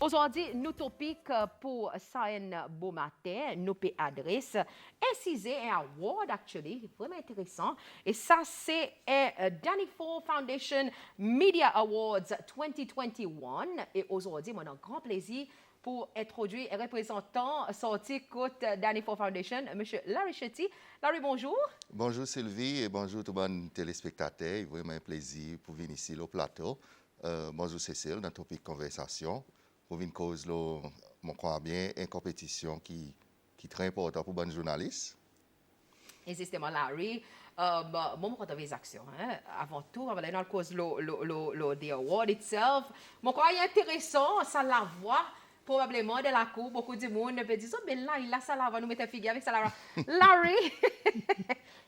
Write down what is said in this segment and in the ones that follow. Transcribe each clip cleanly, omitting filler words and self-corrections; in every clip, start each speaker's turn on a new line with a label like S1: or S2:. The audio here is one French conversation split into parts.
S1: Aujourd'hui, nos topics pour ça un beau matin, nos adresse incisé un award actually, vraiment intéressant. Et ça, c'est un Danny4 Foundation Media Awards 2021. Et aujourd'hui, on a un grand plaisir pour introduire un représentant sorti côté Danny4 Foundation, M. Larry Chetty. Larry, bonjour.
S2: Bonjour Sylvie et bonjour tout le monde téléspectateurs. C'est vraiment un plaisir pour venir ici au plateau. Bonjour Cécile, dans topic conversation. Pour venir cause, mon crois bien, une compétition qui est très importante pour les journalistes.
S1: Exactement, Larry. Moi, je des actions. Avant tout, on va aller dans le cause the award itself. Mon crois intéressant, ça la voix. Probablement de la cour, beaucoup de monde peut dire, oh, ben là, il a ça là, va nous mettre figure avec ça là. Larry,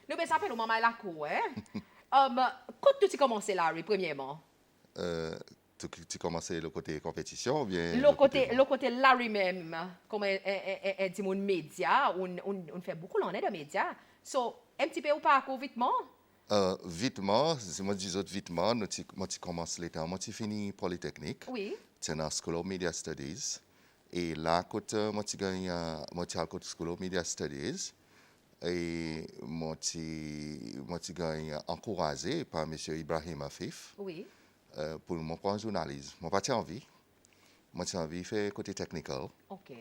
S1: nous ben ça fait le moment la cour, hein. Quand tu commencé, Larry, premièrement?
S2: Tu commençais le côté compétition ou bien
S1: le côté Larry même, comme dit mon média, on fait beaucoup l'année de médias. So, un petit peu ou pas vitement?
S2: Vitement, si moi dis vitement, moi tu commences l'état, moi tu finis Polytechnique.
S1: Oui.
S2: C'est dans School of Media Studies. Et là, moi tu gagne, moi tu as le School of Media Studies. Et moi tu gagne encouragé par M. Ibrahim Afif.
S1: Oui.
S2: Pour mon point journalisme. Moi pas envie. Moi j'ai envie de faire côté technical.
S1: OK.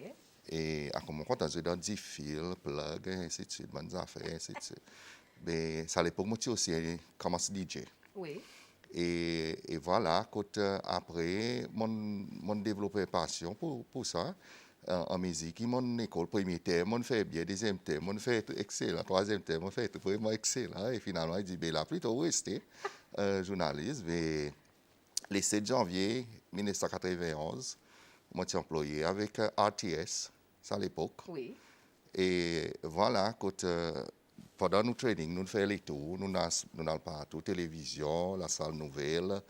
S2: Et à mon compte dans 10 fils, plug, ainsi de suite, bonnes affaires, ainsi de suite. Mais ça à l'époque, moi aussi commencé DJ.
S1: Oui.
S2: Et voilà, après, mon développé passion pour ça en musique. Mon école, premier thème, on fait bien, deuxième thème, on fait excellent, troisième thème, on fait vraiment excellent. Et finalement, il dit, ben là, plutôt rester journaliste. Mais le 7 janvier 1991, moi, j'ai employé avec RTS, ça à l'époque.
S1: Oui.
S2: Et voilà, pendant nos trainings, nous faisons les tours, nous allons partout, télévision, la salle nouvelle,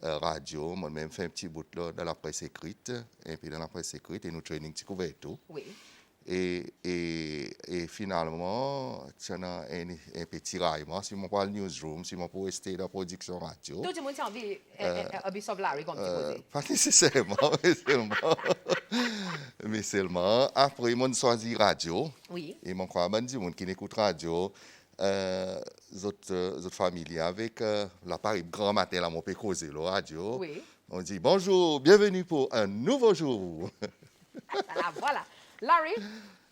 S2: radio, moi-même fait un petit bout là, dans la presse écrite, et puis dans la presse écrite, et nous trainings, tu couvres tout.
S1: Oui.
S2: Et finalement, tu as un petit raillement, si on parle newsroom, si on peut rester dans la production radio.
S1: Tout le monde a envie de Larry, comme tu dis.
S2: Pas nécessairement, mais seulement. Après, on choisit radio.
S1: Oui.
S2: Et mon crois, ben, du monde qui écoute radio, autres familles avec l'appareil grand matin, là, on peut causer la radio.
S1: Oui.
S2: On dit bonjour, bienvenue pour un nouveau jour.
S1: Voilà. Larry,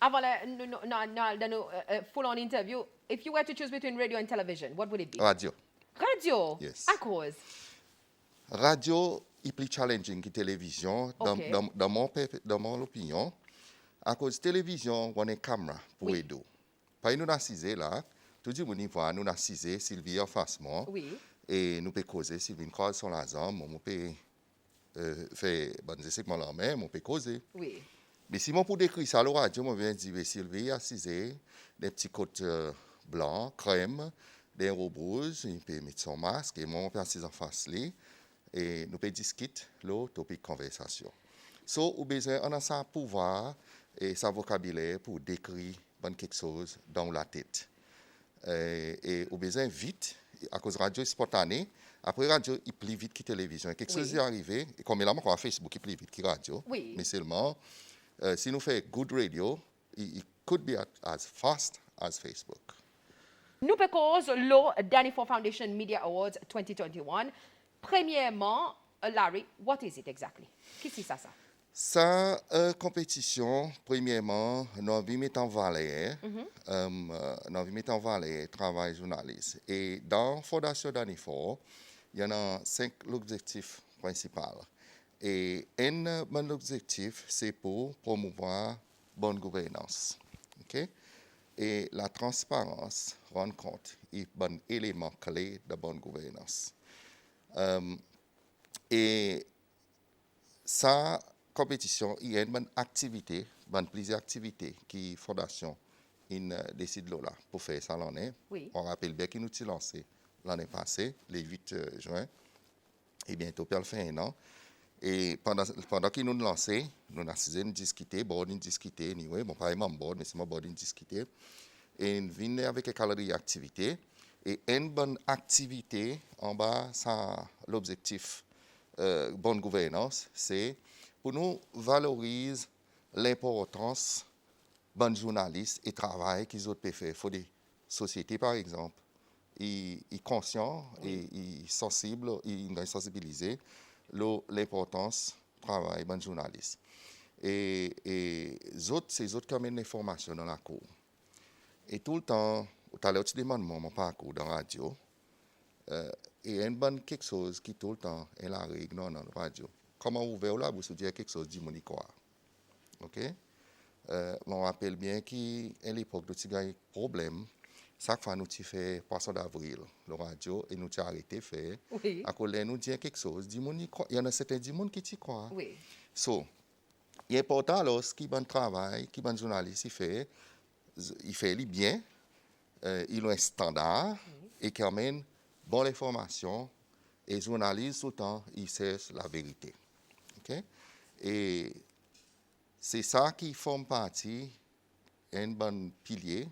S1: avant the full-on interview, if you were to choose between radio and television, what would it be?
S2: Radio.
S1: Radio?
S2: Yes.
S1: À cause?
S2: Radio est plus challenging que télévision,
S1: Okay.
S2: dans mon opinion. À cause de télévision, on a une caméra pour aider. Pas nous assisés là, tout le monde voit, nous assisés, Sylvie en face moi.
S1: Oui.
S2: Et nous pouvons causer, Sylvie une cause sur la jambe, on peut faire, bon, je sais que la main, on peut causer.
S1: Oui.
S2: Mais si on peut décrire ça à la radio, on vient dire Sylvie assisée, des petits côtes blancs, crème, des robes rouges, il peut mettre son masque, et moi, on peut assiser en face là, et nous pouvons discuter le topic conversation. So, on a besoin de ça pouvoir et sa vocabulaire pour décrire quelque chose dans la tête. Et on a besoin vite, à cause de la radio spontanée. Après, la radio est plus vite que la télévision. Quelque chose est arrivé, et comme là, on Facebook est plus vite que la radio.
S1: Oui.
S2: Mais seulement, si nous faisons good radio, it could be as fast as Facebook.
S1: Nous cause le Danny4 Foundation Media Awards 2021. Premièrement, Larry, what is it exactly? Qu'est-ce que c'est ça?
S2: Sa compétition, premièrement, nous avons mis en valeur, travail journaliste. Et dans Fondation Danny4, il y en a 5 objectifs principaux. Et un bon objectif, c'est pour promouvoir bonne gouvernance. Okay? Et la transparence rend compte est un élément clé de bonne gouvernance. Et ça, compétition, il y a une bonne activité, plusieurs activités qui Fondation décide là pour faire ça l'année.
S1: Oui.
S2: On rappelle bien qu'il nous a lancé l'année passée, le 8 juin, et bientôt, il fait un an. Et pendant qu'il nous a lancé, nous avons discuté, anyway, bon, pas même board, mais c'est mon board discuté. Et nous venons avec un calendrier d'activité. Et une bonne activité, en bas, ça, l'objectif bonne gouvernance, c'est pour nous valoriser l'importance bon journaliste et travail qu'ils ont pu faire. Il faut des sociétés, par exemple, ils conscients et ils sensibles, ils sensibilisés l'importance du travail bon journaliste. Et ces autres qui amènent l'information dans la cour. Et tout le temps, tout à l'heure, tu demandes mon parcours dans la radio. Et il y a quelque chose qui tout le temps est la règle dans la radio. Comment ouvert là, vous dire quelque chose du monde quoi. OK? Je me rappelle bien qu'à l'époque, nous avons eu un problème. Chaque fois, nous avons fait Poisson d'avril, la radio, et nous avons arrêté de faire.
S1: Oui.
S2: À cause de nous dire quelque chose, il y en a certains qui t'y croient.
S1: Oui.
S2: So, il est important alors, ce qui est bon travail, qui est bon journaliste, il fait bien, il a un standard et qui amène bonne information et journaliste tout le temps, il sait la vérité. Okay? Et c'est ça qui forme partie d'un bon pilier,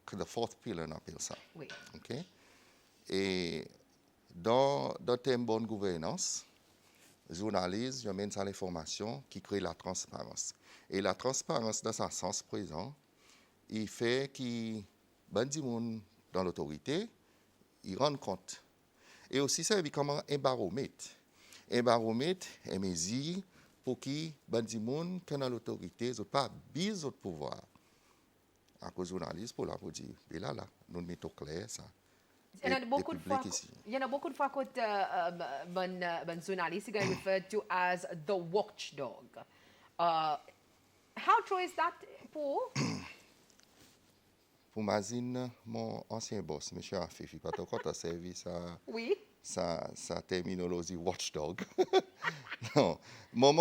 S2: que le fourth pillar, on appelle ça.
S1: Oui.
S2: Okay? Et dans le thème bonne gouvernance, journaliste, je mène ça l'information qui crée la transparence. Et la transparence, dans son sens présent, il fait que ben du monde dans l'autorité, ils rendent compte. Et aussi, ça vit comme un baromètre. Un baromètre est mesure pour qui ben du monde qui dans l'autorité, ils pas bise au pouvoir. À cause journaliste pour la pour dire, et là, nous mettons clair ça.
S1: Il y en a beaucoup de fois, que bon journalist is referred to as the watchdog. How true is that, Paul?
S2: Pour Mazine, mon ancien boss, M. Afif, il pas encore à servi
S1: Oui.
S2: sa terminologie watchdog. Non, moi,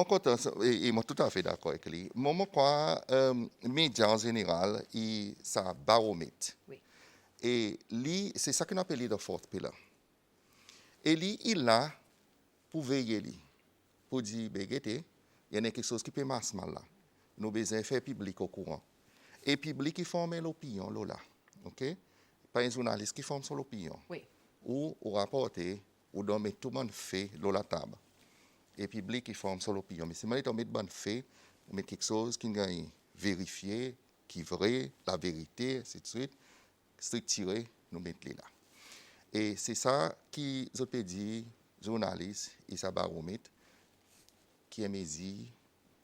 S2: et moi tout à fait d'accord avec lui. Moi, quoi, médias en général, ça baromètre.
S1: Oui.
S2: Et lui, c'est ça qu'on appelle le fourth pillar. Et lui, il là pour veiller, pour dire, il y a quelque chose qui peut marcher mal là. Nous avons besoin de faire public au courant. Et public qui forme l'opinion, là. OK? Pas un journaliste qui forme son opinion.
S1: Oui.
S2: Ou rapporter, ou donner tout le monde fait la table. Et public qui forme son opinion. Mais si on met de bonne fait, on met quelque chose qui est vérifié, qui est vrai, la vérité, ainsi de suite, structuré, nous mettons là. Et c'est ça qui, je peux dire, journaliste et sa baromètre, qui est mesure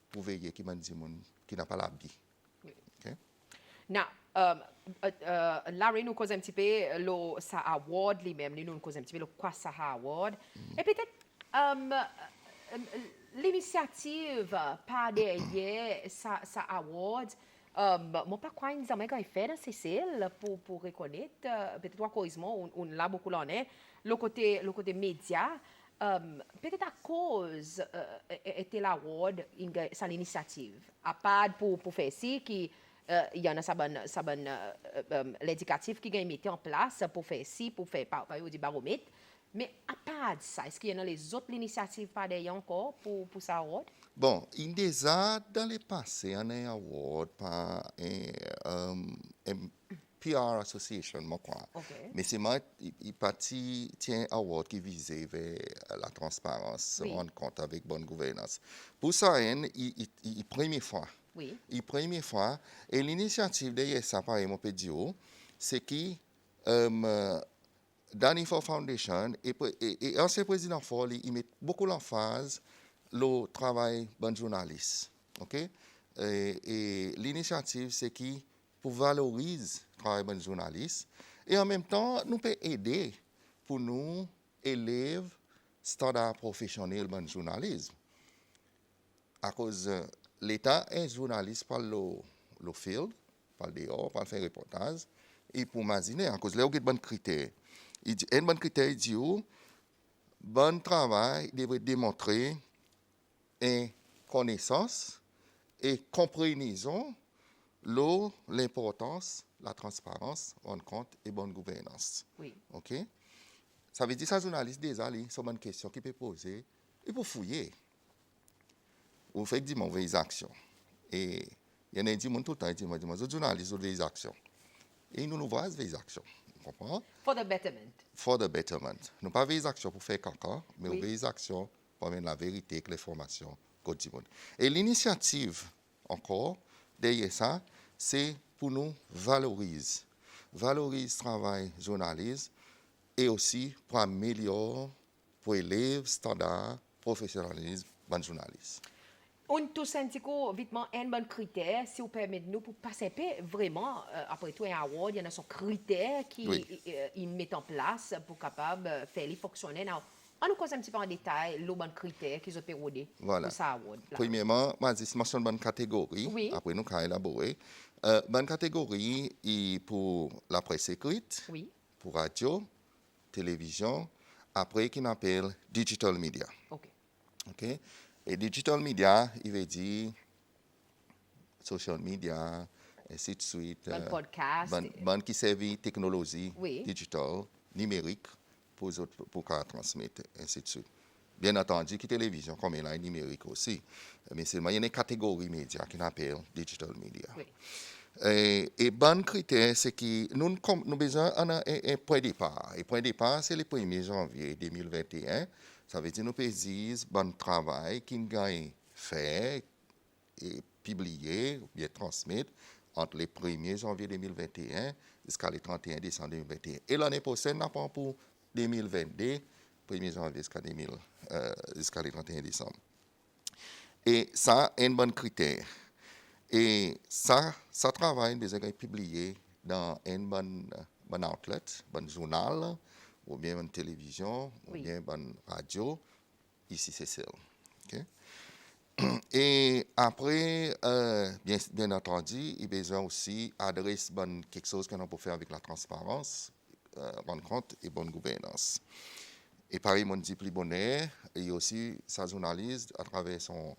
S2: pour veiller qui n'a pas la vie. Okay?
S1: Now, Larry nous cause un petit peu le sa award lui-même, nous cause un petit peu le quoi ça award. Et peut-être l'initiative par derrière ça award. Moi pas quoi ils ont fait dans Cécile pour reconnaître peut-être trois causes on l'a beaucoup là le côté média. Peut-être à cause était l'award c'est l'initiative à part pour faire ci qui il y en a ça bonne l'éducatif qui a mis en place pour faire ci pour faire par du baromètre mais à part de ça est-ce qu'il y en a les autres initiatives par derrière encore pour ça award?
S2: Bon, il déjà dans le passé on a un award par un PR Association, moi quoi.
S1: Okay.
S2: Mais c'est moi, il parti tient un award qui visait vers la transparence,
S1: Oui.
S2: se rendre compte avec bonne gouvernance. Pour ça, il première fois.
S1: Oui.
S2: Il première fois. Et l'initiative derrière ça, par exemple, c'est que Danny Foundation et ancien président Ford, il met beaucoup l'emphase le travail bon journaliste. Okay? Et l'initiative, c'est qui pour valoriser le travail bon journaliste et en même temps, nous peut aider pour nous élèves standard professionnel bon journalisme. À cause l'État est journaliste par le field, par dehors, par faire reportage, et pour imaginer, à cause là, il y a bon critère. Un bon critère, il dit, bon travail devrait démontrer une connaissance et compréhension l'importance, la transparence, rendre compte et bonne gouvernance.
S1: Oui.
S2: OK? Ça veut dire que les journalistes, déjà, c'est une question qu'ils peuvent poser, ils peuvent fouiller. Ou faire des mauvaises actions. Et il y en a qui disent tout le temps, ils disent, les journalistes ont des actions. Et nous voyons des actions. Vous comprenez?
S1: For the betterment.
S2: For the betterment. Nous pas des actions pour faire caca, mais
S1: Oui.
S2: des actions pour amener la vérité et l'information Côte du Monde. Et l'initiative, encore, derrière ça, c'est pour nous valoriser le travail journaliste et aussi pour améliorer, pour élever le standard professionnalisme de journaliste.
S1: On tout senti vitement un bon critère, si vous permettez nous, pour participer vraiment, après tout, un award, il y en a son critère qui ils mettent en place pour capable faire les fonctionner. On nous cause un petit peu en détail le bon critère qu'ils ont pérodé
S2: Voilà.
S1: pour ça award.
S2: Premièrement, je mentionne une bonne catégorie.
S1: Oui.
S2: Après, nous allons élaborer. Bonne catégorie pour la presse écrite,
S1: Oui.
S2: pour radio, télévision, après qu'on appelle digital media.
S1: OK.
S2: OK? Et digital media, il veut dire social media, ainsi de suite.
S1: Bon podcast.
S2: Bon qui servent technologie
S1: Oui.
S2: digital, numérique, pour transmettre, ainsi de suite. Bien entendu, que télévision, comme elle est numérique aussi. Mais seulement, il y a une catégorie média qu'on appelle digital media.
S1: Oui.
S2: Et bon critère, c'est que nous avons besoin d'un point de départ. Et point de départ, c'est le 1er janvier 2021. Ça veut dire que nous dire bon travail qu'on gagne fait et publié ou bien transmettre entre le 1er janvier 2021 jusqu'à le 31 décembre 2021. Et l'année prochaine, nous avons pour 2022, 1er janvier jusqu'à le 31 décembre. Et ça, c'est un bon critère. Et ça travaille besoin d'être publié dans un bon outlet, bon journal, ou bien une télévision, ou bien une radio. Ici, c'est ça. Okay? Et après, bien entendu, il y a besoin aussi d'adresser quelque chose qu'on peut faire avec la transparence, rencontre et bonne gouvernance. Et pareil, mon dit plus bonheur, et aussi sa journaliste à travers son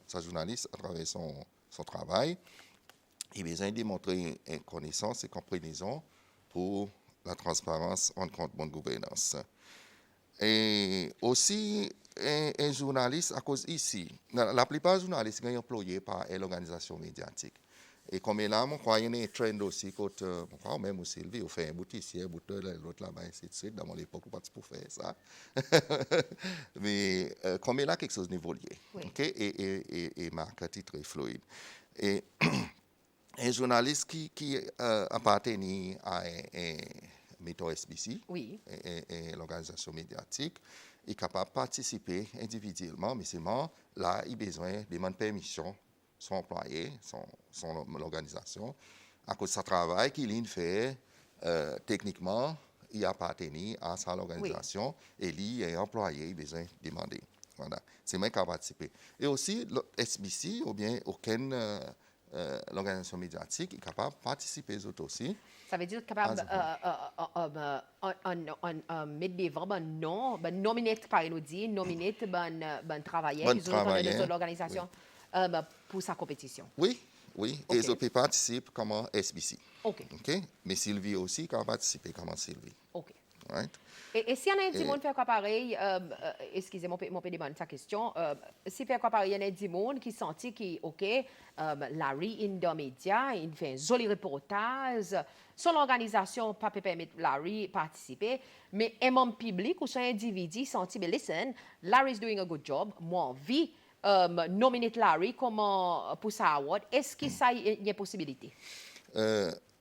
S2: travail. Il a besoin de démontrer une connaissance et compréhension pour la transparence en compte bonne gouvernance. Et aussi, un journaliste, à cause ici, la plupart des journalistes sont employés par l'organisation médiatique. Et comme là, je crois qu'il y a un trend aussi, même aussi, on fait un boutiquier, l'autre là-bas, ainsi de suite. Dans mon époque, on pas pour faire ça. Mais comme là, quelque chose d'évolué. Okay? Et marque très fluide. Et un journaliste qui appartenait à Méthode SBC, l'organisation médiatique, est capable de participer individuellement, mais seulement là, il a besoin de demander permission son employé, l'organisation, à cause de son travail qu'il fait techniquement, il appartenait à sa organisation et lui est employé, il a besoin de demander. Voilà. C'est moi qui a participé. Et aussi, le SBC, ou bien aucune l'organisation médiatique est capable de participer aux autres aussi.
S1: Ça veut dire capable de mettre devant un nom, nominer, par nous dire, nominer un travailleur qui sont dans l'organisation pour sa compétition.
S2: Oui. Okay. Et ils peuvent participer comme SBC.
S1: OK.
S2: Mais Sylvie aussi peut participer comme Sylvie.
S1: OK.
S2: Right?
S1: Et si on a un petit monde fait quoi pareil, excusez-moi, mon pédé bonne sa question, si fait quoi pareil, il y a un petit monde qui sentit que, OK, Larry in the media, il fait un joli reportage, son organisation pas peut permettre Larry participer, mais un membre public ou son individu sentit, mais listen, Larry's doing a good job, moi envie nominate Larry comme pour sa award, est-ce que ça y a une possibilité?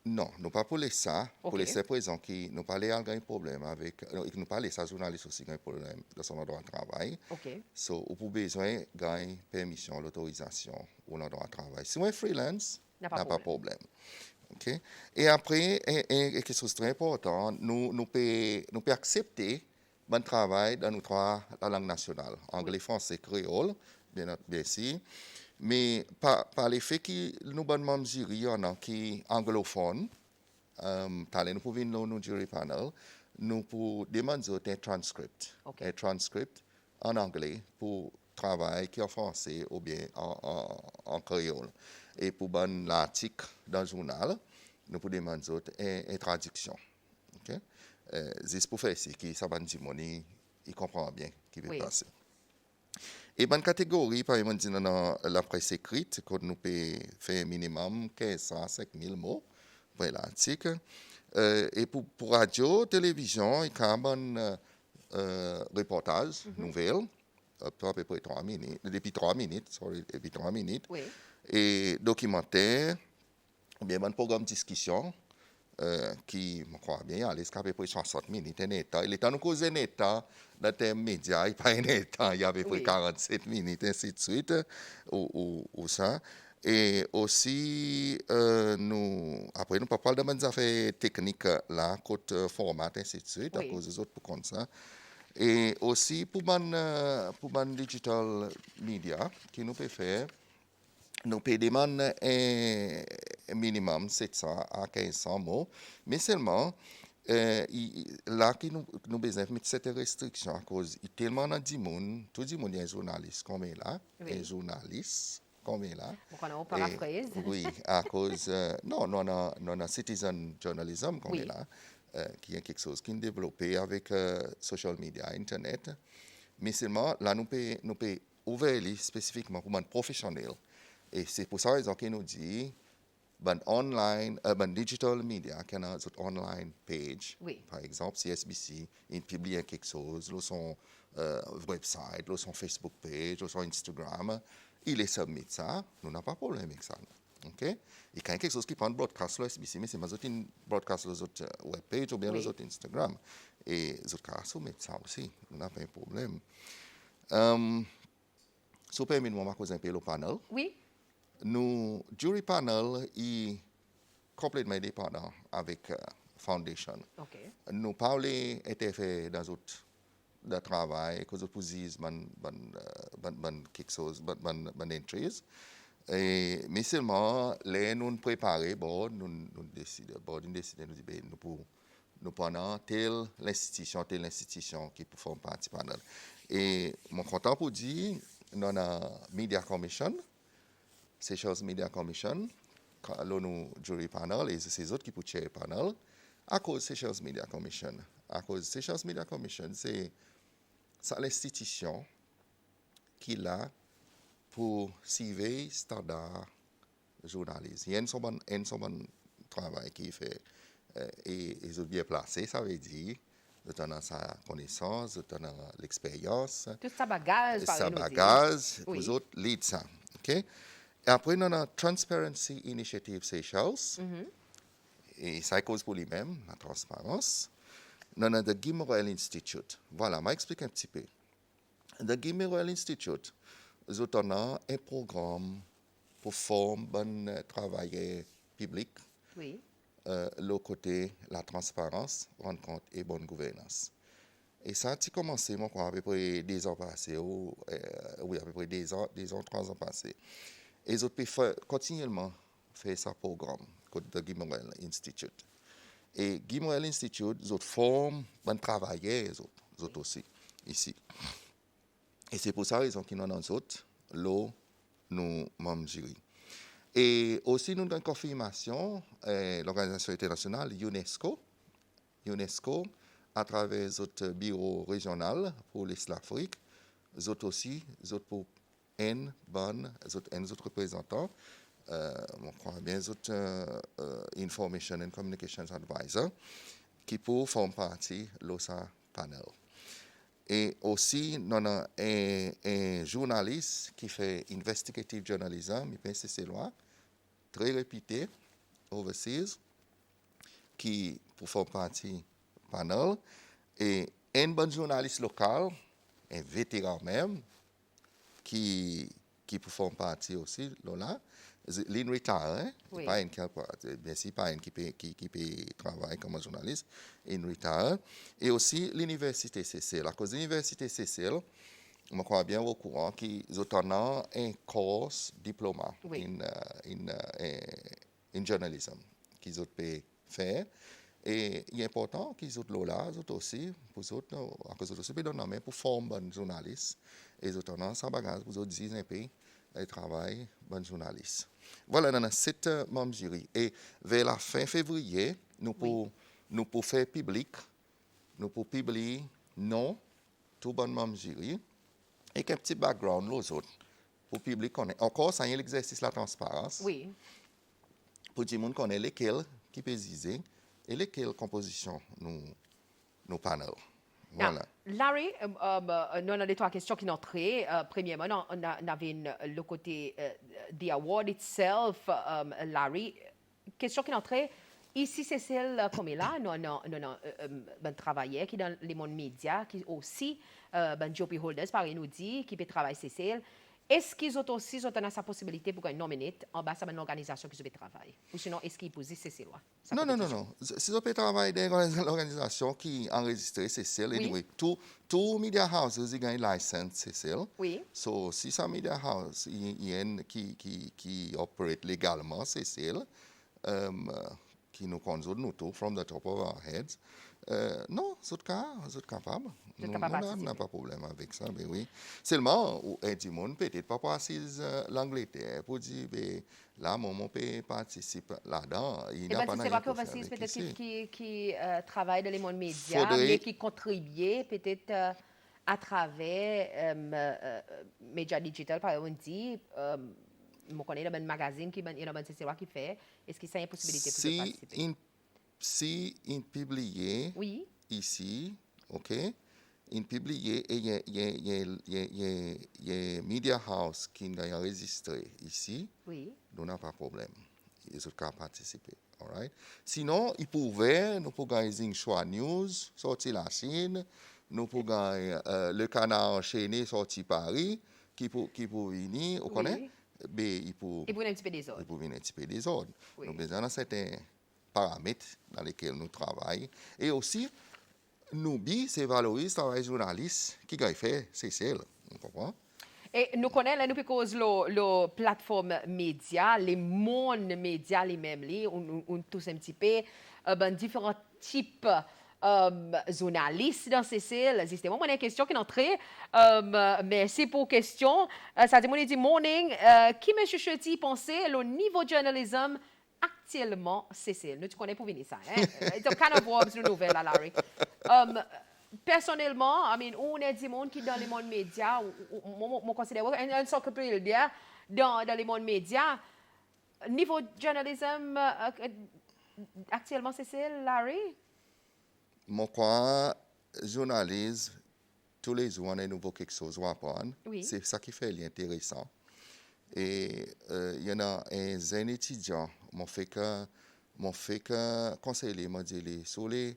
S2: Non, nous pas pour ça.
S1: Okay.
S2: Pour les présents qui nous pas un problème avec, nous pas les journalistes aussi un problème dans son endroit de travail.
S1: OK.
S2: So, vous pouvez besoin gagner permission, l'autorisation ou l'endroit de travail. Si on est freelance, n'a pas de problème. Okay? Et après, quelque chose de très important, nous pouvons accepter bon travail dans la langue nationale, anglais, français, créole, bien sûr. Mais par l'effet que nous avons membres jury qui sont anglophones, nous pouvons nous jury panel, nous pouvons demander un transcript, un transcript en anglais pour travail qui est en français ou bien en créole. Et pour l'article dans le journal, nous pouvons demander une traduction. Okay? C'est pour faire ça, ça va dire il comprend bien ce qui va passer. Et bonne catégorie, par exemple, dans la presse écrite, que nous pouvons faire un minimum 1500 à 5000 mots pour l'article. Et pour radio, télévision, il y a un bon reportage, nouvelle, à peu près 3 minutes, depuis 3 minutes.
S1: Oui.
S2: Et documentaire, ou bien un programme de discussion qui, je crois bien, allait jusqu'à peu près 60 minutes. Il est nous causer un état dans les médias, il n'y a pas un état, il y a à peu près
S1: Oui.
S2: 47 minutes, ainsi de suite, ou ça. Et aussi, après, nous parlons de des affaires techniques là, côté format, ainsi de suite, à
S1: Oui.
S2: cause des autres pour comme ça. Et aussi, pour mon digital media, qui nous peut faire, nous peut demander un minimum 700 à 1500 mots, mais seulement, là, qui nous besoin de mettre cette restriction à cause, il y a tellement de monde, tout le monde est un journaliste comme est là,
S1: Oui.
S2: un journaliste comme est là.
S1: Donc, on a une paraphrase.
S2: Oui, à cause, non, non, non, citizen journalism comme
S1: Oui.
S2: est là, qui est quelque chose qui est développé avec social media, Internet. Mais seulement, là, nous pouvons ouvrir spécifiquement pour les professionnels. Et c'est pour ça raison qu'il nous dit, online, digital media, qui a une online page,
S1: Oui.
S2: par exemple, CSBC, il publie quelque chose, là, son website, là, son Facebook page, là, son Instagram, il est soumis ça, nous n'avons pas de problème avec ça. OK? Et quand il y a quelque chose qui prend broadcast sur SBC, mais c'est ma une broadcast sur notre webpage ou bien
S1: Oui.
S2: sur notre Instagram. Et nous avons soumis ça aussi, nous n'avons pas de problème. Si vous permettez, moi, je vais un peu le panel.
S1: Oui.
S2: Nous, jury panel est complètement indépendant avec Foundation.
S1: OK.
S2: Nous parlons était fait dans autre de travail, que nous posons quelque chose, entries. Et, mais seulement, là, nous préparons, bon, nous décidons, nous disons, nous prenons telle institution qui peut faire partie du panel. Et mon content pour dire, nous avons Media Commission, Seychelles Media Commission, là nous jury panel et c'est autres qui peuvent chair panel à cause de Seychelles Media Commission. À cause de Seychelles Media Commission, c'est l'institution qui est là pour suivre standard journalisme. Il y a un bon travail qui fait et ils sont bien placés, ça veut dire ils ont sa connaissance, ils ont l'expérience,
S1: Tout ça bagage, par
S2: sa
S1: nous dire.
S2: bagage,
S1: Oui.
S2: vous autres lead ça. OK? Et après, nous avons Transparency Initiative Seychelles. Et ça cause pour lui-même, la transparence. Nous avons the Guy Morel Institute. Voilà, je m'explique un petit peu. The Guy Morel Institute, nous avons un programme pour former un travail public,
S1: Oui.
S2: le côté la transparence, rencontre et bonne gouvernance. Et ça a commencé, moi, à peu près 2 ans passés, oui, à peu près 2 ans, 3 ans passés. Et ils ont continuellement fait ce programme, le Guy Morel Institute. Et Guy Morel Institute, ils forment un travailleur, ils aussi, ici. Et c'est pour ça qu'ils ont qu'ils nous autres, là, nous, membres jury. Et aussi, nous avons une confirmation, l'Organisation internationale, UNESCO, à travers notre bureau régional pour l'Afrique, autres aussi, autres pour un autre représentant, je crois bien, autres Information and Communications Advisor, qui pour former partie de l'OSA panel. Et aussi, nous avons un journaliste qui fait investigative journalism, il pense que c'est loin, très réputé, overseas, qui pour faire partie du panel. Et un bon journaliste local, un vétéran même, qui peut faire partie aussi, là, l'in retire,
S1: Oui.
S2: pas bien sûr, pas un qui peut travailler comme journaliste, in retire. Et aussi l'université CCL. À cause de l'université CCL, je crois bien au courant qu'ils ont un cours diplôme
S1: Oui.
S2: in journalism qu'ils ont faire. Et il est important qu'ils ont là, aussi, pour autres, à cause de aussi, pour former un journaliste. Et ils ont ça bagage pour autres dire un peu et travail bon journaliste. Voilà, dans 7 membres jury. Et vers la fin février, nous pouvons faire public, nous pouvons publier non tout bon membre jury et un petit background les autres pour le public connaître. Encore, ça y est l'exercice de la transparence.
S1: Oui.
S2: Pour tout le monde connaît lesquels qui peut diser et lesquelles compositions nous panel. Voilà.
S1: Larry, nous avons des trois questions qui sont entrées. Premièrement, on avait le côté the award itself, Larry. Question qui est entrée. Ici, c'est celle comme est là. Nous avons travaillé qui dans les mondes médias, qui aussi, Joe Holders, par nous dit, qui peut travailler c'est celle. Est-ce qu'ils ont aussi sa possibilité pour gagner nominer en bas de l'organisation qui peut travailler? Ou sinon, est-ce qu'ils posent c'est là?
S2: Non. Si on peut travailler dans l'organisation qui enregistre CCL,
S1: Oui.
S2: anyway, tout media houses ils ont une licence CCL.
S1: Oui.
S2: So, si ça media house il y a une qui opère légalement CCL, qui nous conduit nous tout from the top of our heads, non, c'est capable. Nous n'avons pas de problème avec ça, mais oui. Seulement, du monde peut-être pas passer l'Angleterre pour dire, ben, là, mon peut participer là-dedans. Il n'y a pas
S1: c'est pas que Vassis peut-être qui travaille dans les mondes médias, mais qui contribue peut-être à travers médias digital, par exemple, on dit, je connais un magazine qui qui fait, est-ce qu'il y a une possibilité pour participer?
S2: Si il publie
S1: Oui.
S2: ici, OK, il publie et il y a media house qui a enregistré ici,
S1: oui.
S2: nous n'avons pas de problème. Ils peuvent participer. All right? Sinon, ils pouvaient, nous pouvons gagner Choix News, sortir la Chine, nous pouvons gagner le canard enchaîné, sortir Paris, qui peut venir, vous connaissez? Mais il peut
S1: venir un petit peu des ordres.
S2: Il peut venir un petit peu des ordres.
S1: Oui.
S2: Nous avons certains paramètres dans lesquels nous travaillons. Et aussi, nous, c'est valoriser le travail journaliste qui a fait CCL. Vous comprenez?
S1: Et nous connaissons, nous cause les plateformes médias, les mondes médias les-mêmes, on tous un petit peu, différents types journalistes dans CCL. C'est vraiment une question qui est entrée, mais c'est pour question. Ça dit, morning, qui M. Chetty pensait le niveau de journalisme actuellement CCL? Nous, tu connais pour venir ça. Hein? It's a kind of words, nouvelle, Larry. Personnellement, on est du monde qui dans les mondes médias, on considère un sorte que peut le dire, dans les mondes médias, niveau journalisme actuellement, c'est Larry?
S2: Moi, quoi, journalisme, tous les jours, on a nouveau quelque chose à apprendre.
S1: Oui.
S2: C'est ça qui fait l'intéressant. Et il y en a un étudiant, m'a fait que conseiller, m'a dit, sur les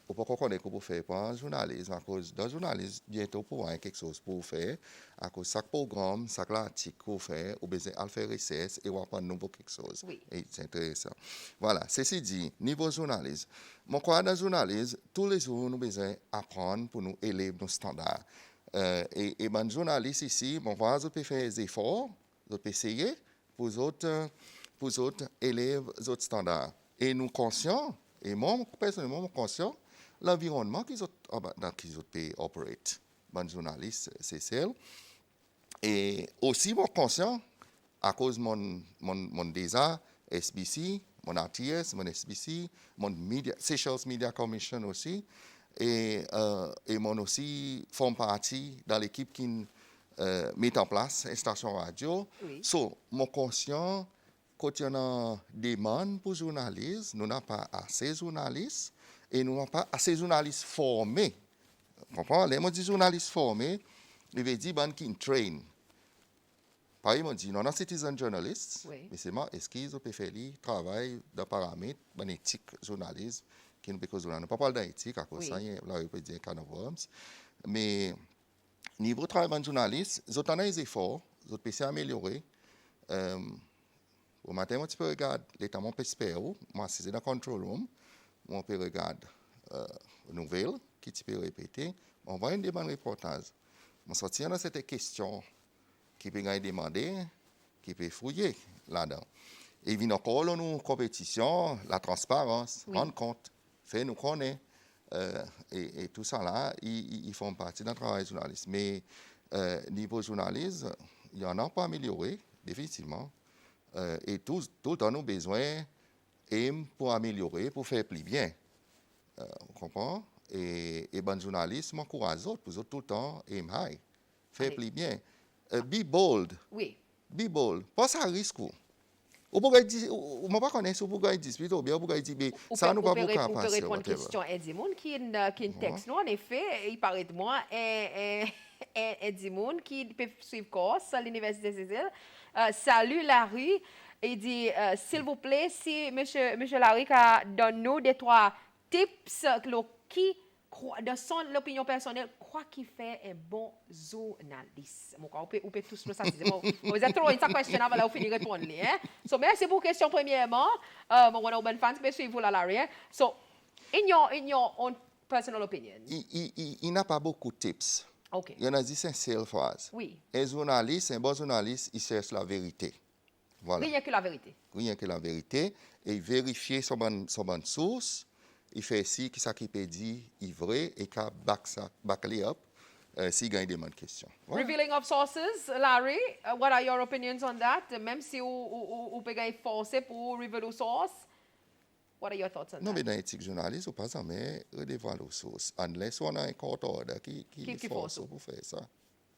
S2: ou pas qu'on connaît pour faire pas un journalisme à cause d'un journaliste bientôt pour avoir quelque chose pour faire à cause de chaque programme chaque article pour faire ou besoin de faire recherche et on apprendre nouveau quelque chose.
S1: Oui.
S2: Et c'est intéressant. Voilà, ceci dit, niveau journalisme, mon quoi dans journalisme, tous les jours nous besoin apprendre pour nous élever nos standards. Et ben journaliste ici, mon voisin peut faire des efforts, peut essayer pour les autres élèves les autres standards. Et nous conscients, et moi personnellement conscient l'environnement qu'ils ont pu opérer. Bon journaliste, c'est celle. Et aussi, mon conscient, à cause de mon déjà SBC, mon RTS, mon SBC, mon Seychelles Media Commission aussi, et mon aussi font partie dans l'équipe qui met en place une station radio.
S1: Oui.
S2: So, mon conscient, quand il y a une demande pour journalistes, nous n'avons pas assez de journalistes et nous n'avons pas assez de journalistes formés. Vous comprenez? Les mots de journalistes formés, ils veulent dire qu'ils train. Par exemple, on dit, non, citizen journalist,
S1: oui.
S2: mais c'est moi, est-ce qu'ils ont fait le travail de paramètres, de éthique journalisme, qui nous peut causer. On ne peut pas parler d'éthique, à cause de ça, là, on peut dire kind of worms. Mais, niveau travail de journaliste, ils ont des efforts, ils ont pu s'améliorer. Au matin, moi, tu peux regarder l'état mon PSPO, moi, c'est dans le control room, on peut regarder nouvelles qui tu peux répéter, on va une bonne reportage. On sortir dans cette question qui peut demander, qui peut fouiller là-dedans. Et il y a encore une compétition, la transparence,
S1: oui.
S2: rendre compte, faire nous connaître, et tout ça là, ils font partie d'un travail journaliste. Mais niveau journalisme, il y en a pas amélioré, définitivement. Et tout le temps, nous avons besoin pour améliorer, pour faire plus bien. Vous comprenez? Et bon journaliste, m'encourage les autres, pour tout le temps, aim high, faire plus bien. Be bold.
S1: Oui.
S2: Be bold. Pas ça risque. Ou pourquoi dire, ou moi pas connaître ou pourquoi dispute ou bien pourquoi dire mais ça nous pas pour
S1: On peut
S2: passer
S1: répondre à une
S2: whatever.
S1: question Edimoun qui est texte. Nous, en effet, il paraît de moi, Edimoun qui peut suivre course à l'Université Cécile. Salut Larry. Il dit, s'il vous plaît, si monsieur Larry donne-nous des trois tips qui de son l'opinion personnelle, croit qu'il fait un bon journaliste. On peut tous le savoir. Vous êtes trop une question avant de finir de répondre. Hein? So, merci pour la question premièrement. Mon open fans, mais suivez-vous là, Larry. Hein? So, in your own personal opinion.
S2: Il n'a pas beaucoup de tips.
S1: OK.
S2: Il y en a dit c'est une seule phrase.
S1: Oui.
S2: Un journaliste, un bon journaliste, il cherche la vérité. Voilà.
S1: Rien que la vérité.
S2: Rien que la vérité. Et il vérifie son bonne source. Il fait si qui ça qui peut dire est vrai et qu'il back up s'il gagne des bonnes questions. Voilà.
S1: Revealing of sources, Larry, what are your opinions on that? Même si vous pouvez forcer pour reveal aux sources, what are your thoughts on
S2: Non, mais
S1: that?
S2: dans l'éthique journaliste, on ne peut pas jamais redévoiler aux sources. Unless on a un court order qui force pour faire ça.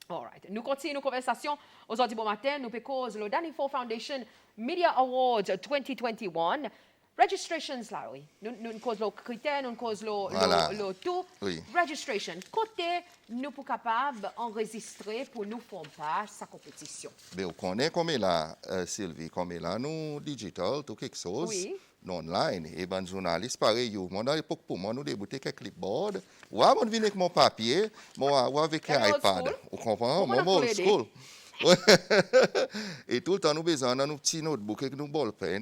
S1: All right. Nous continuons nos conversations aujourd'hui bon matin. Nous pécosons le Danny4 Foundation Media Awards 2021. Registrations, Larry. Nous causons le critère, nous causons le tout.
S2: Oui.
S1: Registration. Côté, nous sommes capables d'enregistrer pour nous faire part de sa compétition.
S2: Mais on connaît comme là, Sylvie, comme là, nous, digital, tout quelque chose.
S1: Oui.
S2: Non-online. Et ben, journaliste, pareil, moi, dans l'époque, pour moi, nous débuter quelques clipboard. Ou avant de venir avec mon papier, moi, ou avec un iPad. Vous comprenez? Moi, old school. Et tout le temps, nous besoin de nos petits notebooks avec nos ballpens.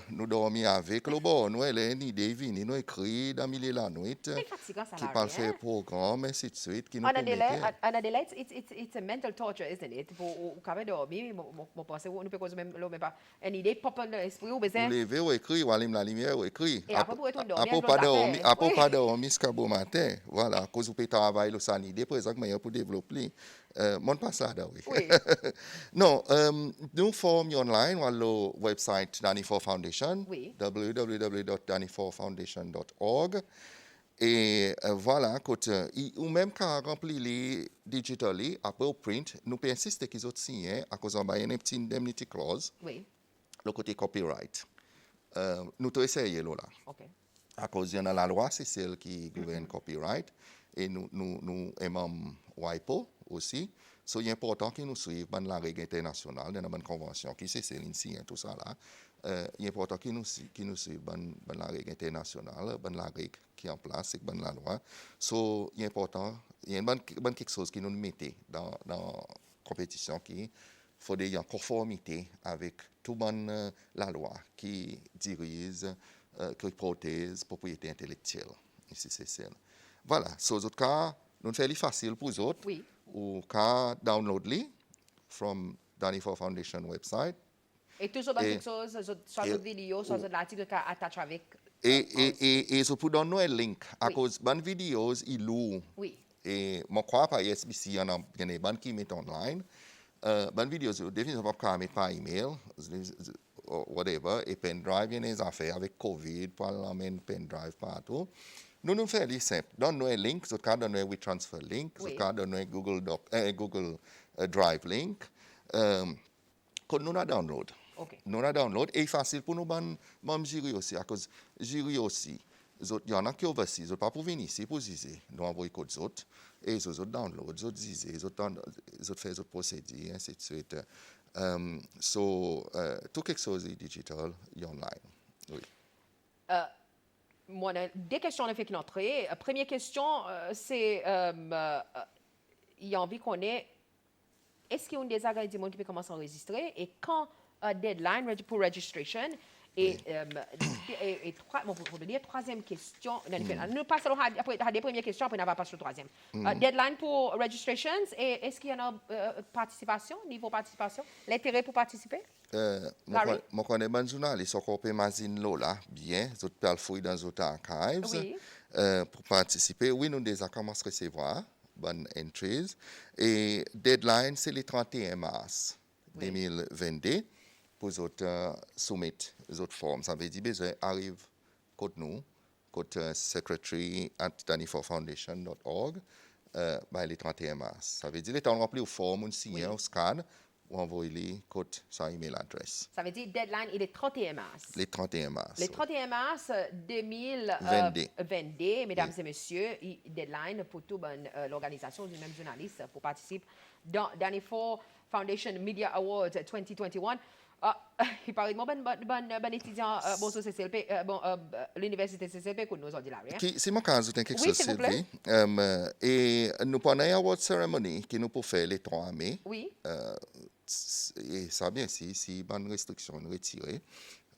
S2: Nous dormons avec le bon. Nous, elle a une idée, nous écrit dans milieu de la nuit. Qui parle faire programme, ainsi de suite. Qui nous
S1: Adelaide, it's a mental torture, isn't it? Pour quand dormir, mon pensée, nous pouvons même pas une idée pop dans l'esprit ou besoin.
S2: Vous levez ou écrit, ou allume la lumière ou écrit.
S1: Et après, pour dormir,
S2: après pas dormir jusqu'à bon matin. Voilà, à cause vous pouvez travailler le sanité, par exemple, pour développer. Mon pas ça, oui. Non, nous formons online sur le website Danny4 Foundation,
S1: oui.
S2: www.danny4foundation.org. Et voilà, ou même quand on remplit les digitally, après au print, nous pouvons insister qu'ils ont signé à cause d'un petit indemnity clause,
S1: oui.
S2: le côté copyright. Nous avons essayé là.
S1: Okay.
S2: À cause de la loi, c'est celle qui gouverne copyright. Et nous aimons WIPO aussi. So, il est important que nous suivions la règle internationale, dans la convention, qui c'est l'INSI et tout ça là. Il est important que nous suivions la règle internationale, la règle qui est en place, c'est la loi. So, il est important, il y a quelque chose qui nous mettait dans la compétition qui faut être en conformité avec toute la loi qui dirige, qui protège la propriété intellectuelle. Ici, c'est celle. Voilà, sur ce cas, nous faisons facile pour les autres.
S1: Oui.
S2: Ou qu'à download from Danny4 Foundation website.
S1: Et toujours quelque chose, soit une vidéo, soit un article qui attache avec.
S2: Et je peux donner un link à cause de vidéos, il lourd.
S1: Oui.
S2: Et moi, quoi, par SBC, il y a des bandes qui mettent online. Bonnes vidéos, définitivement pas mettre par email, whatever, et pendrive, il y a des affaires avec COVID, parlement, pendrive, partout. Nous faisons les simple. Donne-nous un link, nous donne un WeTransfer link, nous donne un Google Drive link. Quand nous avons download.
S1: Okay.
S2: Nous avons download et c'est facile pour nous de gérer aussi. À cause gérer aussi, il y en a qui ont aussi, ils ne pas pour venir ici pour dire, nous envoyons code autres et ils ont download, ils ont dit, ils ont fait des procédures, ainsi de suite. Tout quelque chose est digital, est online. Oui.
S1: Moi, des questions de fait qui n'entrée. Première question, c'est il y a envie qu'on ait. Est-ce qu'il y a des agréments qui peuvent commencer à enregistrer et quand deadline pour registration et pour dire troisième question. Nous passons à des premières questions après on va passer au troisième. Deadline pour registrations et est-ce qu'il y a une participation, niveau participation, l'intérêt pour participer?
S2: Moi, connais bon journaliste, on peut imaginer là, bien, je peux le fouiller dans les archives
S1: oui.
S2: Pour participer. Oui, nous déjà commencé à recevoir bonnes entries. Et deadline, c'est le 31 mars 2022 pour soumettre les autres formes. Ça veut dire que arrive côté nous, côté secretary@danny4foundation.org le 31 mars. Ça veut dire que tu as rempli une forme, un signe, un scan. envoyer côte sa email adresse.
S1: Ça veut dire deadline, il est 31 mars.
S2: Le 31 mars.
S1: Le 31 mars
S2: 22.
S1: 2022, mesdames et messieurs, deadline pour toute l'organisation du même journaliste pour participer dans Danny4 Foundation Media Awards 2021. Il paraît que bon étudiant, bon, CCLP, l'université CCLP, que nous avons dit là.
S2: C'est mon cas, ajouter quelque
S1: Oui,
S2: chose,
S1: s'il vous plaît.
S2: Sylvie. Et nous pendant une award ceremony qui nous pour faire les 3 mai.
S1: Oui.
S2: Et ça bien si bonne restriction retirée.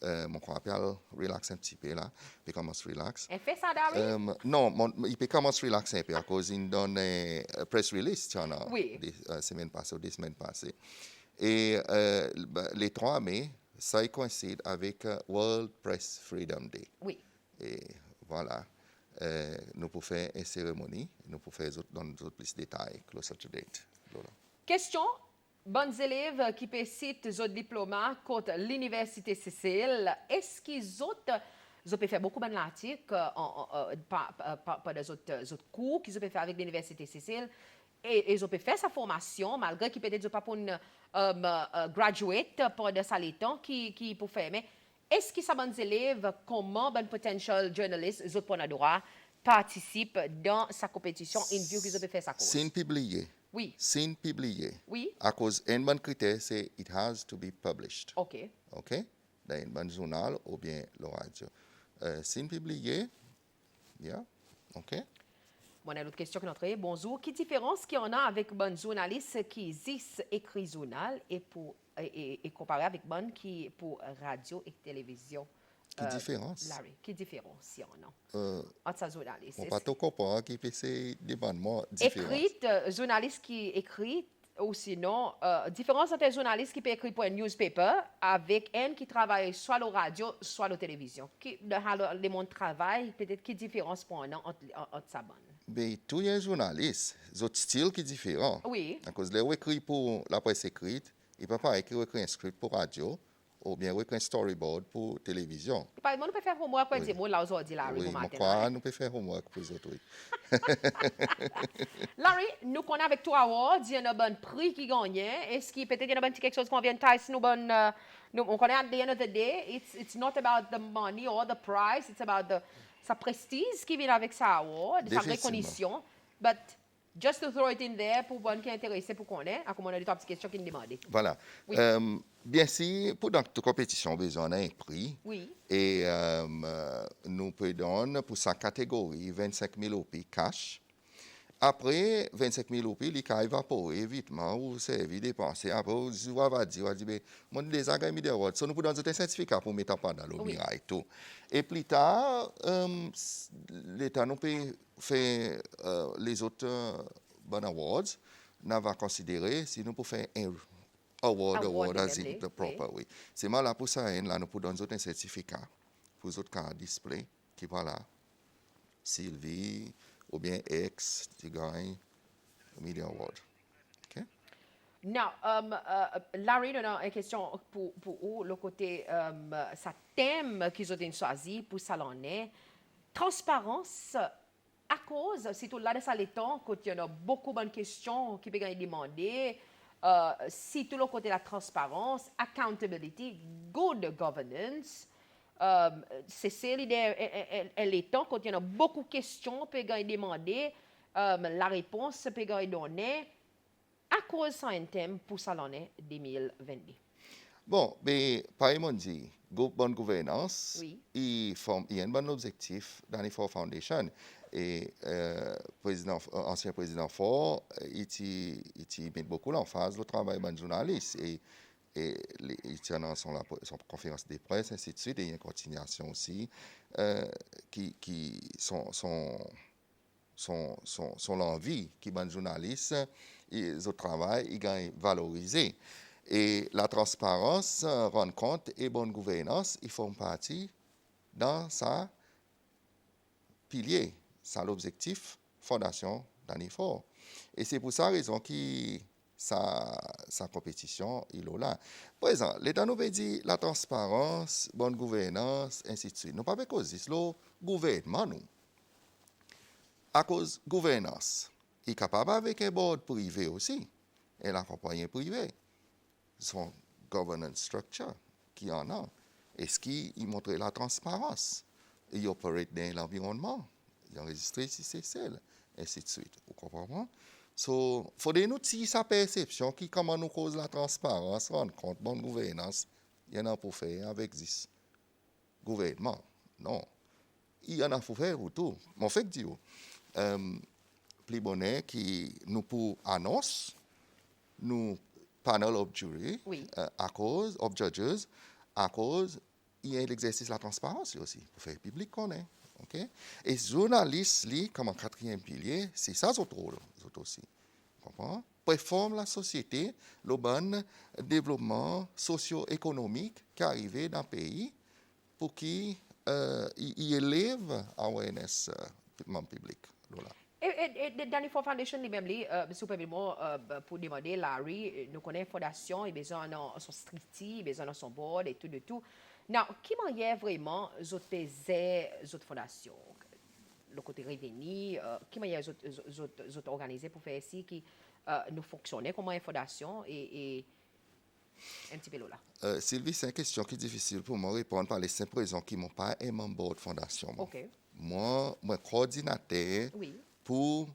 S2: Mon rappelle relax un petit peu là, il commence relax.
S1: Elle fait ça, Darry?
S2: Non, il peut commencer relax un peu à cause il donne press release
S1: Oui.
S2: des semaines passées ou des semaines passées. Et les 3 mai, ça coïncide avec World Press Freedom Day.
S1: Oui.
S2: Et voilà, nous pouvons faire une cérémonie, nous pouvons faire dans d'autres plus de détails, closer to date. Voilà.
S1: Question. Bonnes élèves qui peuvent citer des diplômes contre l'université Cécile, est-ce qu'ils ont fait beaucoup de pas des autres cours qu'ils ont fait avec l'université Cécile et ils ont fait sa formation malgré qu'ils peut-être pas pour une graduate pour de ça les temps qui pour faire mais est-ce que ces bonnes élèves comment bon potential journalist ils ont droit participent dans sa compétition in view qu'ils ont fait sa course?
S2: C'est publié.
S1: Oui.
S2: C'est publié.
S1: Oui.
S2: À cause un bon critère, c'est it has to be published.
S1: OK.
S2: OK? Dans un bon journal ou bien le radio. C'est publié. Yeah. OK?
S1: Bon, on a l'autre question qui est entrée. Bonjour. Quelle différence qu'il y en a avec bon journaliste qui écrit journal et comparé avec bon qui pour radio et télévision?
S2: Quelle différence?
S1: Larry, quelle différence il y en a entre ces journalistes?
S2: On ne peut pas comprendre qui fait ces débandements différents.
S1: Écrite, journaliste qui écrit, ou sinon, différence entre un journaliste qui peut écrire pour un newspaper avec un qui travaille soit à la radio, soit à la télévision. Dans le monde travail, peut-être quelle différence pour un entre ça bonne?
S2: Mais tous les journalistes, ils ont un style qui est différent.
S1: Oui.
S2: À cause de l'écrit pour la presse écrite, il ne peut pas écrire un script pour radio ou bien un storyboard pour télévision.
S1: Par exemple, nous pouvons faire homework pour dire, moi, là, aujourd'hui, Larry,
S2: Oui,
S1: bon matin.
S2: je crois nous pouvons faire homework pour les autres. Oui.
S1: Larry, nous connaissons avec toi, il y a un bon prix qui gagne. Est-ce qu'il peut-être y a un petit quelque chose qu'on vient de tailler, on connaît at the end of the day, it's not about the money or the prize, it's about sa prestige qui vient avec sa award, sa reconnaissance. But just to throw it in there pour bon qui est intéressé pour connaître, comme on a des petites questions qui nous demandent.
S2: Voilà.
S1: Oui.
S2: Bien sûr, pour notre compétition, besoin d'un prix.
S1: Oui.
S2: Et nous pouvons donner pour sa catégorie 25 000 roupies cash. Après 25 000 roupies, il va évaporer vitement ou servir dépenser. Après, on va dire, mon les a gagné des awards. Nous pouvons donner un certificat pour mettre dans le mirail et tout. Et plus tard, l'État nous peut faire les autres bon awards. Nous va considérer si nous pouvons faire un award as in the proper way. C'est mal là pour ça, là nous pouvons donner un certificat pour les autres cas display qui voilà. Sylvie ou bien X qui gagne le Media Award. OK?
S1: Now, Larry, nous avons une question pour vous, le côté, sa thème qu'ils ont choisi pour ça l'année. Transparence, à cause, c'est tout là de ça les temps, quand il y a beaucoup de bonnes questions qui peuvent être demandées, si tout le côté de la transparence, accountability, good governance, c'est l'idée, elle est temps, quand il y a beaucoup de questions qui peuvent être demandées, la réponse peut être donnée. À cause de un thème pour ça l'année 2022.
S2: Bon, mais par exemple, dit, bonne gouvernance,
S1: Oui.
S2: il y a un bon objectif dans les Danny4 Foundation. Et ancien président Ford, il met beaucoup l'emphase le travail d'un journaliste. Et il tient son conférence de presse, ainsi de suite. Et il y a une continuation aussi qui sont l'envie qui est un journaliste. Ils au travail, ils gagnent valorisé. Et la transparence, rendre compte et bonne gouvernance, ils font partie dans sa pilier, ça l'objectif fondation Danny4. Et c'est pour ça raison que sa compétition il est là. Par exemple, l'État nous dit la transparence, bonne gouvernance, ainsi de suite. Nous pas cause c'est le gouvernement nous. À cause gouvernance, il est capable avec un board privé aussi, et la compagnie privée. son governance structure qui en a. Est-ce qu'il montre la transparence? Il opère dans l'environnement. Il enregistre ici c'est celle, ainsi de suite. Vous comprenez? So, il faut nous tirer sa perception qui comment nous cause la transparence, rendre compte, bonne gouvernance. Il y en a pour faire avec this gouvernement. Non. Il y en a pour faire tout. Mais en fait, dire, plus bonnet qui nous pour annonce, nous panel of jury,
S1: Oui.
S2: à cause, of judges, à cause, il y a l'exercice de la transparence aussi, pour faire public qu'on est. Okay? Et journaliste, lui, comme un quatrième pilier, c'est ça son rôle aussi. Comprends? Performe la société, le bon développement socio-économique qui arrive dans le pays pour qu'il élève l'awareness public. Voilà.
S1: Et Danny4 Foundation lui-même, superbement pour demander Larry, nous connaissons fondation, il a besoin de son stricti, il a besoin de son board et tout de tout. Now, qui manière vraiment autres peser autres fondations, le côté revenu, qui manière autres organiser pour faire ici qui nous fonctionner comme une fondation et un petit peu là.
S2: Sylvie, c'est une question qui est difficile pour moi de répondre par les simples raisons qui m'ont pas un membre de fondation.
S1: OK.
S2: Moi, coordinateur.
S1: Oui.
S2: Pour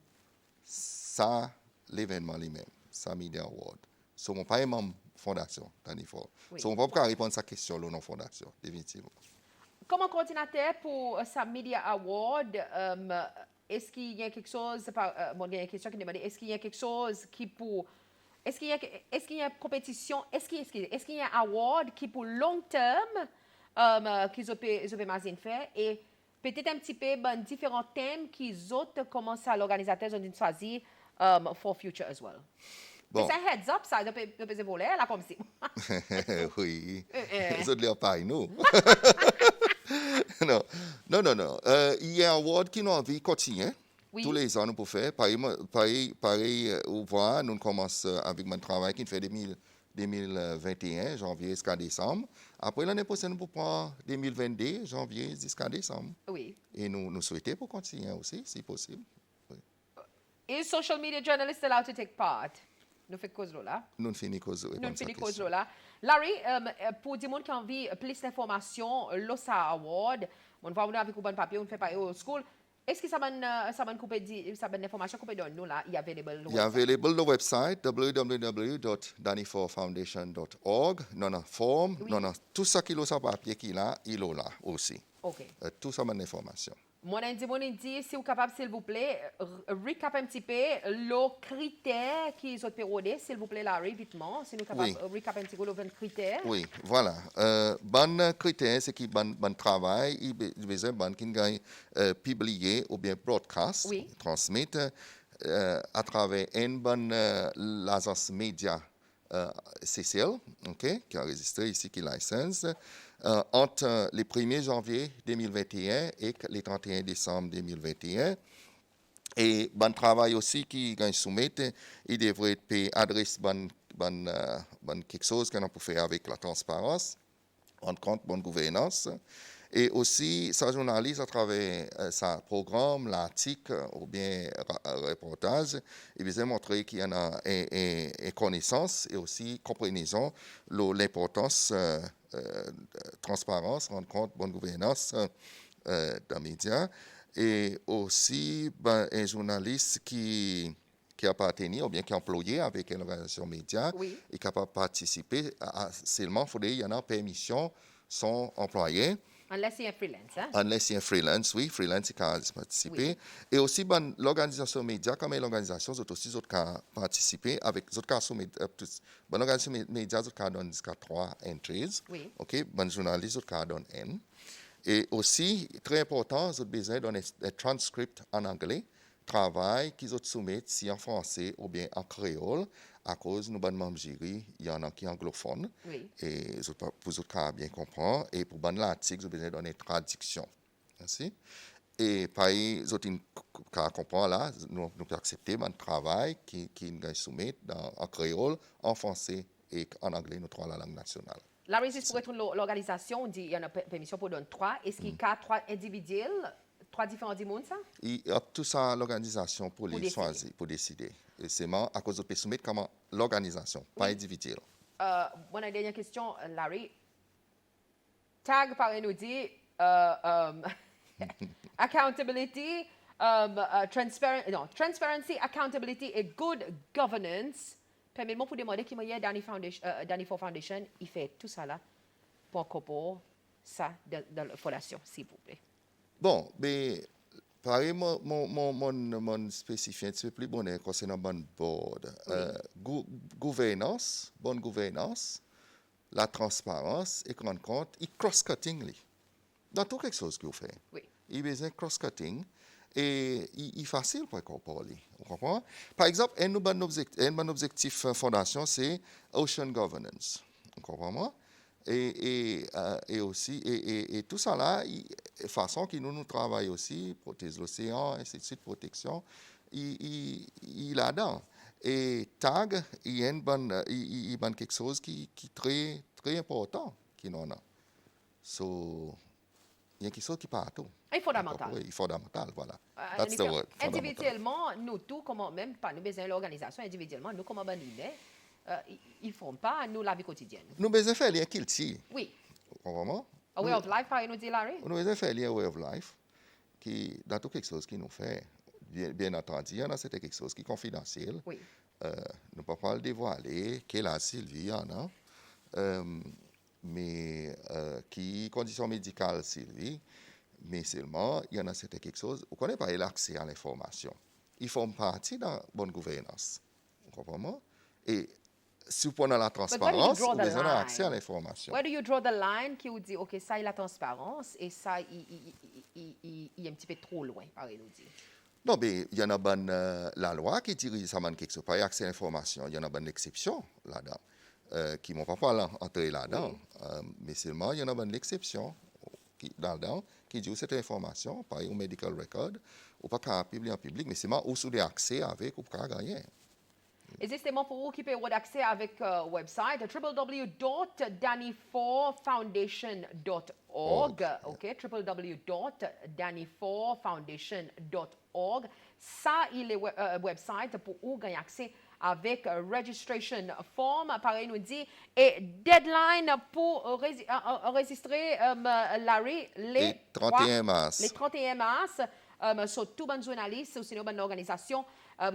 S2: ça, l'événement lui-même, ça Media Award. So, mon pas membre fondation, Danny4.
S1: Oui.
S2: So, on ne peut pas répondre à cette question là non fondation, définitivement.
S1: Comme coordinateur pour sa Media Award, est-ce qu'il y a quelque chose, bon, il y a une question qui demande, est-ce qu'il y a quelque chose qui pour, est-ce qu'il y a une compétition, est-ce qu'il y a un award qui pour long terme, qu'ils ont faire et peut-être un petit peu différents thèmes qu'ils autres commencent à l'organisateur ont choisi for future as well.
S2: Bon.
S1: C'est un heads up, ça, de peser voler, là, comme si.
S2: Oui. Les autres ne pas nous. non. Il y a un award qui nous envie de continuer.
S1: Oui.
S2: Tous les ans, nous pouvons faire. Pareil, au voir, nous commençons avec mon travail qui fait 2021, janvier jusqu'à décembre. Après l'année prochaine, nous pouvons prendre 2022, janvier jusqu'à décembre.
S1: Oui.
S2: Et nous souhaitons pour continuer aussi, si possible. Oui.
S1: Is social media journalists allowed to take part? Nous faisons cause là.
S2: Nous finissons cause
S1: Nous finissons cause là. Larry, pour des gens qui ont envie plus d'informations, l'OSA Award, on va venir avec un bon papier, on fait pas au school. Est-ce que ça m'a coupé ça m'a information coupé dans nous là, il y a available
S2: le available le website www.danny4foundation.org, non a forme, non a tout ça qui est papier qui là, il est là aussi.
S1: OK.
S2: Tout ça mon information.
S1: Mon dit, si vous capable, s'il vous plaît, recap un petit peu le critère qu'ils ont pérodé, s'il vous plaît, Larry, vitement, si nous capable recap un petit peu le critère.
S2: Oui, voilà. Bon critère, c'est qu'il bon travail, il besoin bon qui gagne publier ou bien broadcast, transmettre à travers une bonne l'agence média CCL, okay, qui a enregistré ici, qui licence. Entre le 1er janvier 2021 et le 31 décembre 2021. Et bon travail aussi qui gagne soumettre, il devrait être adresse quelque chose qu'on a pour faire avec la transparence, en compte bonne gouvernance. Et aussi, sa journaliste, à travers sa programme, l'article ou bien reportage, il veut montrer qu'il y en a une connaissance et aussi compréhension de l'importance transparence, rendre compte, bonne gouvernance dans les médias. Et aussi, un journaliste qui appartient ou bien qui est employé avec une organisation média est capable de participer. Seulement, il y en a permission son employé.
S1: Unless il y a freelance, hein?
S2: Unless il y a freelance, oui, freelance qui a participé. Oui. Et aussi, l'organisation média, comme l'organisation, ils aussi participé avec l'organisation média, ils ont donné jusqu'à 3 entries.
S1: Oui.
S2: OK, journaliste, ils ont donné N. Et aussi, très important, ils ont besoin d'un transcript en anglais, travail qu'ils ont soumis si en français ou bien en créole. À cause de nos bonnes membres jury, il y en a qui sont anglophones. Oui. Et pour autres bien comprendre. Et pour bonne l'article, vous avez besoin d'une traduction. Merci. Et pareil, vous avez comprendre là, nous pouvons accepter mon travail qui nous soumet en créole, en français et en anglais, nos 3 langues nationales.
S1: La raison pour être l'organisation, on dit qu'il y a une permission pour donner 3. Est-ce qu'il y a 3 individuels, 3 différents mondes, ça?
S2: Il y a tout ça l'organisation pour les choisir, pour décider. Et c'est à cause de soumettre comme l'organisation, pas individuel.
S1: Mon dernière question, Larry. Tag par nous dit accountability, transparency, accountability et good governance. Permettez-moi pour demander qui m'a Danny for Foundation, il fait tout ça là pour incorporer ça dans la fondation, s'il vous plaît.
S2: Bon, mais pareil, mon spécifié un petit peu plus bon concernant bon board. Gouvernance, bonne gouvernance, la transparence et rendre compte, et cross-cutting. Dans tout quelque chose que vous faites.
S1: Oui.
S2: Il y a besoin de cross-cutting et il est facile pour incorporer. Vous comprenez? Par exemple, un bon objectif fondation, c'est Ocean Governance. Vous comprenez? Et aussi, et tout ça là, façon que nous travaillons aussi, protéger l'océan, ainsi de suite, protection, il a dedans. Et TAG, il y a quelque chose qui est très, très important qui n'en a. So, il y a quelque chose qui part tout.
S1: Et fondamental.
S2: Oui, fondamental, voilà. That's the word.
S1: Individuellement, nous tous, comment même pas nous besoin de l'organisation, individuellement, nous comment banniler, ils ne font pas nous la vie quotidienne.
S2: Nous besoin faire lien qu'il tire.
S1: Oui.
S2: Vraiment?
S1: A way of life, par nous dit Larry?
S2: Nous besoin faire lien way of life qui dans tout quelque chose qui nous fait. Bien entendu, il y en a c'était quelque chose qui est confidentiel.
S1: Oui.
S2: Nous ne pouvons pas le dévoiler, qu'elle a Sylvie, il y en a. Mais qui conditions médicales Sylvie, mais seulement il y en a c'était quelque chose. Vous connaissez pas l'accès à l'information. Ils font partie de la bonne gouvernance. Vous comprenez? Et si vous prenez la transparence, vous avez besoin d'accès à l'information.
S1: Where do you draw the line qui vous dit, OK, ça, il a la transparence et ça, il est un petit peu trop loin, par nous dire?
S2: Non, mais il y en a la loi qui dirige ça, quelque chose, pas accès à l'information. Il y en a une exception là-dedans, qui ne vont pas entrer là-dedans. Oui. Mais seulement, il y en a une exception là-dedans qui dit cette information, par exemple, medical record, ou pas qu'à publier en public, mais seulement où sous des accès avec ou pas gagner.
S1: Et justement, pour vous qui pouvez avoir accès avec le website www.danny4foundation.org, OK, www.danny4foundation.org. Ça, il est website pour vous gagner accès avec registration form, pareil nous dit, et deadline pour enregistrer Larry
S2: les 31 mars.
S1: Les 31 mars, sur tout bon journaliste ou sinon bonne organisation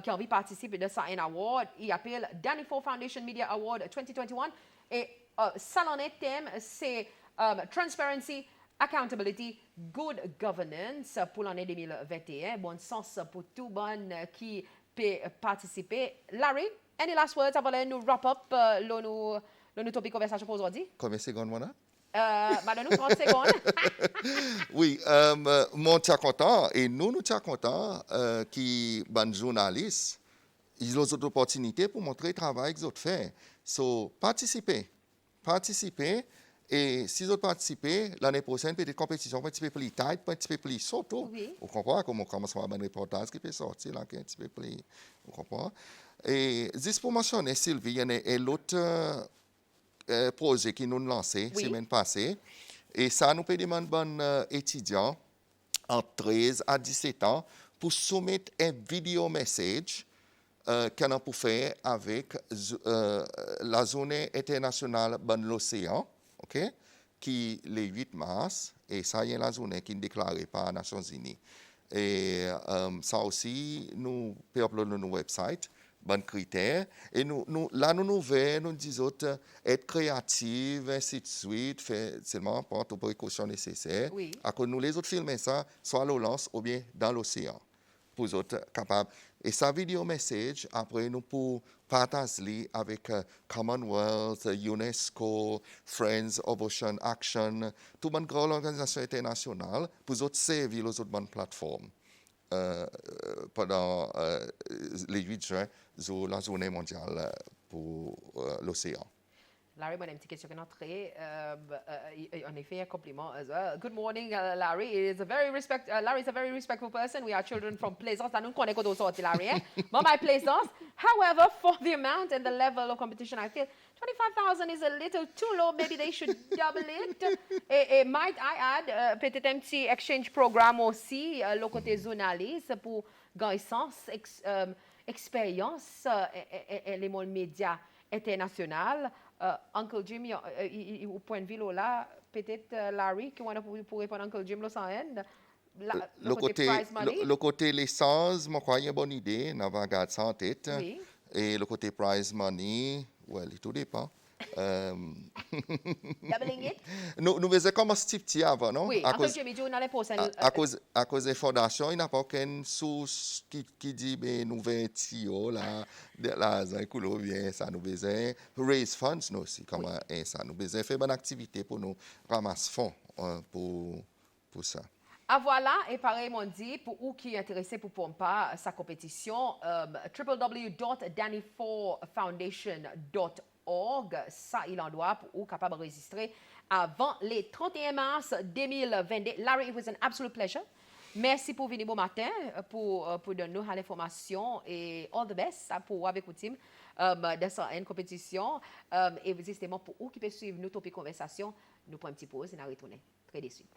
S1: qui a envie de participer de ça un award. Il appelle Danny4 Foundation Media Award 2021. Et ça, l'en est thème, c'est Transparency, Accountability, Good Governance pour l'année 2021. Bon sens pour tout le monde qui peut participer. Larry, any last words avant de nous wrap up le topic conversation pour aujourd'hui?
S2: Combien de secondes, mon
S1: Madame, 30 secondes.
S2: Oui, mon tient content et nous tient content qui ban journalistes, ils ont d'autres opportunités pour montrer le travail qu'ils ont fait. So, participer. Et si vous participez, l'année prochaine, peut-être compétition un petit peu plus tight, un petit peu plus surtout.
S1: Oui.
S2: Vous comprenez comment on commence à avoir un reportage qui peut sortir là, qui est un petit peu plus. Vous comprenez? Et juste pour mentionner, Sylvie, il y a l'autre projet qui nous a lancé la semaine passée. Et ça nous peut demander bon étudiants entre 13 à 17 ans pour soumettre un vidéo message qu'on a pour faire avec la journée internationale de l'océan, okay, qui est le 8 mars, et ça y est la journée qui est déclarée par les Nations Unies. Et ça aussi, nous pouvons uploader sur notre website. Bon critères. Et nous disons être créatifs, ainsi de suite, faire seulement prendre les précautions nécessaires.
S1: Oui.
S2: À cause nous les autres filmer ça, soit à l'Olance ou bien dans l'océan. Pour les autres capables. Et sa vidéo message, après nous pour partager avec Commonwealth, UNESCO, Friends of Ocean Action, toute une grande organisation internationale, pour les autres servir les autres bonnes plateformes. Pendant le 8 juin, sur la journée mondiale pour l'océan.
S1: Larry, moi, une petite question qui est entrée. En effet, un compliment as well. Good morning, Larry. Larry is a very respectful person. We are children from Plaisance. I don't connais quoi d'autre sorti, Larry. My Plaisance. However, for the amount and the level of competition, I feel 25,000 is a little too low. Maybe they should double it. Et might I add, peut-être un petit exchange programme aussi, le côté journaliste, pour gagner sens, expérience, et les médias international Uncle Jim, au point de vue là, peut-être Larry, qui on a pour répondre à Uncle Jim, là, sans end.
S2: Le côté, le côté licence, moi, crois, une bonne idée. On va garder ça en tête.
S1: Oui.
S2: Et le côté prize money, well, tout dépend.
S1: Doubling it?
S2: Nous faisons comme un petit avant, non?
S1: Oui, Uncle Jim, il dit on allait pour ça.
S2: À cause des fondations, il n'y a pas aucune source qui dit, ben, nous faisons un tuyau, là, ça coule bien, ça nous besoin raise funds, nous aussi, comme ça. Nous besoin faire une activité pour nous ramasser fonds pour ça.
S1: Ah voilà, et pareil, m'ont dit, pour vous qui est intéressé pour Pompa, sa compétition, www.danny4foundation.org, ça, il en doit pour vous capable de enregistrer avant les 31 mars 2022. Larry, it was an absolute pleasure. Merci pour venir bon matin, pour donner nous l'information et all the best pour avec votre team dans cette compétition. Et justement, pour vous qui peut suivre nos topics conversation, nous prenons une petite pause et nous retournons très de suite.